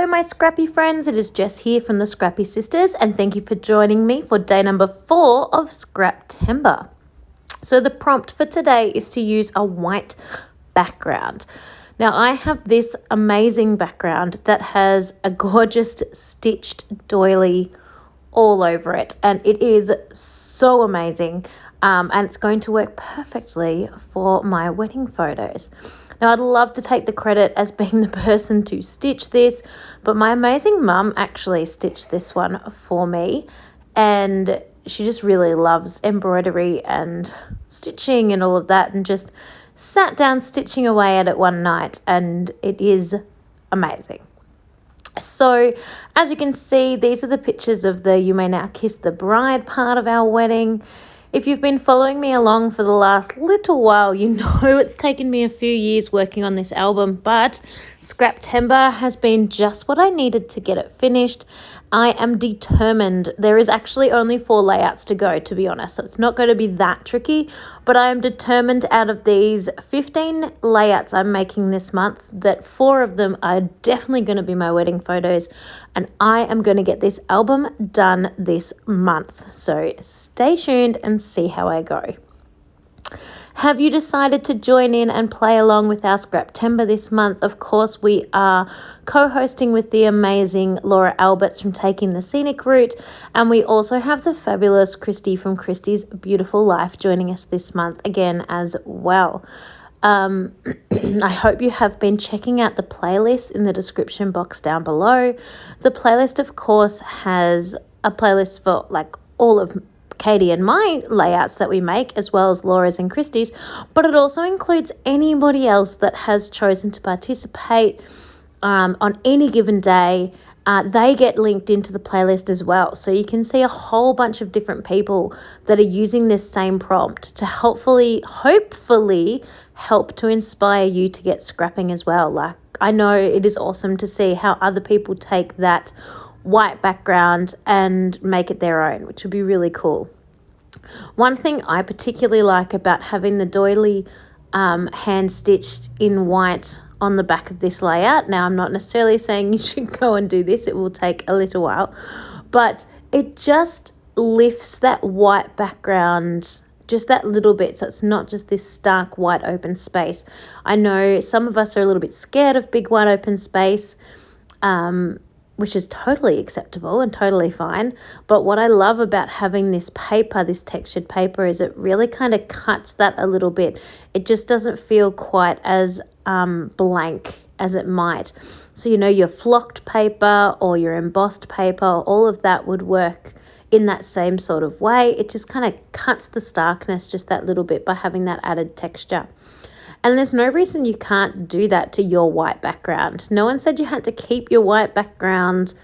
my Scrappy friends, it is Jess here from the Scrappy Sisters, and thank you for joining me for day number 4 of Scraptember. So the prompt for today is to use a white background. Now I have this amazing background that has a gorgeous stitched doily all over it, and it is so amazing, and it's going to work perfectly for my wedding photos. Now, I'd love to take the credit as being the person to stitch this, but my amazing mum actually stitched this one for me, and she just really loves embroidery and stitching and all of that, and just sat down stitching away at it one night, and it is amazing. So, as you can see, these are the pictures of the You May Now Kiss the Bride part of our wedding. If you've been following me along for the last little while, you know it's taken me a few years working on this album, but Scraptember has been just what I needed to get it finished. I am determined. There is actually only 4 layouts to go, to be honest, so it's not going to be that tricky, but I am determined out of these 15 layouts I'm making this month that 4 of them are definitely going to be my wedding photos, and I am going to get this album done this month. So stay tuned and see how I go. Have you decided to join in and play along with our Scraptember this month? Of course, we are co-hosting with the amazing Laura Alberts from Taking the Scenic Route, and we also have the fabulous Christy from Christy's Beautiful Life joining us this month again as well. I hope you have been checking out the playlist in the description box down below. The playlist, of course, has a playlist for like all of Katie and my layouts that we make, as well as Laura's and Christy's, but it also includes anybody else that has chosen to participate on any given day. They get linked into the playlist as well, so you can see a whole bunch of different people that are using this same prompt to hopefully help to inspire you to get scrapping as well. Like, I know it is awesome to see how other people take that white background and make it their own, which would be really cool. One thing I particularly like about having the doily hand stitched in white on the back of this layout, now I'm not necessarily saying you should go and do this, it will take a little while, but it just lifts that white background just that little bit, so it's not just this stark white open space. I know some of us are a little bit scared of big white open space, which is totally acceptable and totally fine. But what I love about having this paper, this textured paper, is it really kind of cuts that a little bit. It just doesn't feel quite as blank as it might. So, you know, your flocked paper or your embossed paper, all of that would work in that same sort of way. It just kind of cuts the starkness just that little bit by having that added texture. And there's no reason you can't do that to your white background. No one said you had to keep your white background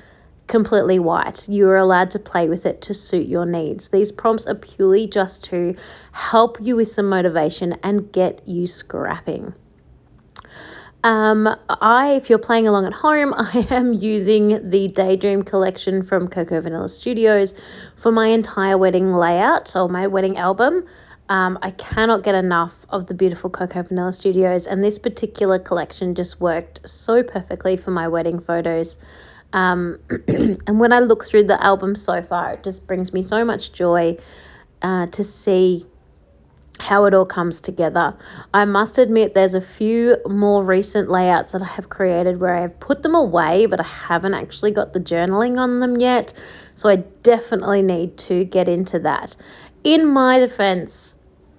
completely white. You are allowed to play with it to suit your needs. These prompts are purely just to help you with some motivation and get you scrapping. If you're playing along at home, I am using the Daydream collection from Cocoa Vanilla Studios for my entire wedding layout or my wedding album. I cannot get enough of the beautiful Cocoa Vanilla Studios, and this particular collection just worked so perfectly for my wedding photos. And when I look through the album so far, it just brings me so much joy to see how it all comes together. I must admit there's a few more recent layouts that I have created where I have put them away, but I haven't actually got the journaling on them yet, so I definitely need to get into that. In my defense,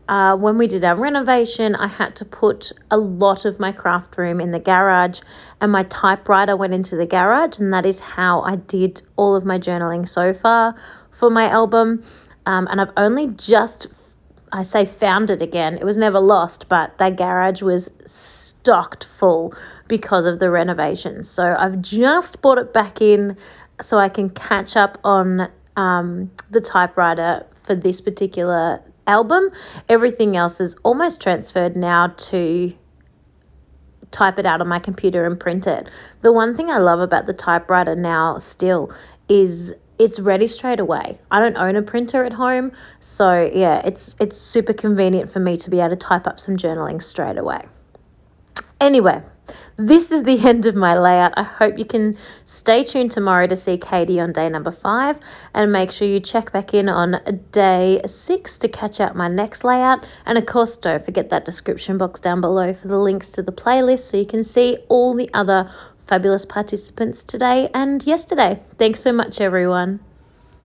when we did our renovation, I had to put a lot of my craft room in the garage, and my typewriter went into the garage, and that is how I did all of my journaling so far for my album. And I've only just, I say found it again. It was never lost, but that garage was stocked full because of the renovations. So I've just brought it back in so I can catch up on the typewriter for this particular album. Everything else is almost transferred now to type it out on my computer and print it. The one thing I love about the typewriter now still is it's ready straight away. I don't own a printer at home, so yeah, it's super convenient for me to be able to type up some journaling straight away. Anyway, This is the end of my layout. I hope you can stay tuned tomorrow to see Katie on day number 5, and make sure you check back in on day 6 to catch out my next layout. And of course, don't forget that description box down below for the links to the playlist so you can see all the other fabulous participants today and yesterday. Thanks so much, everyone.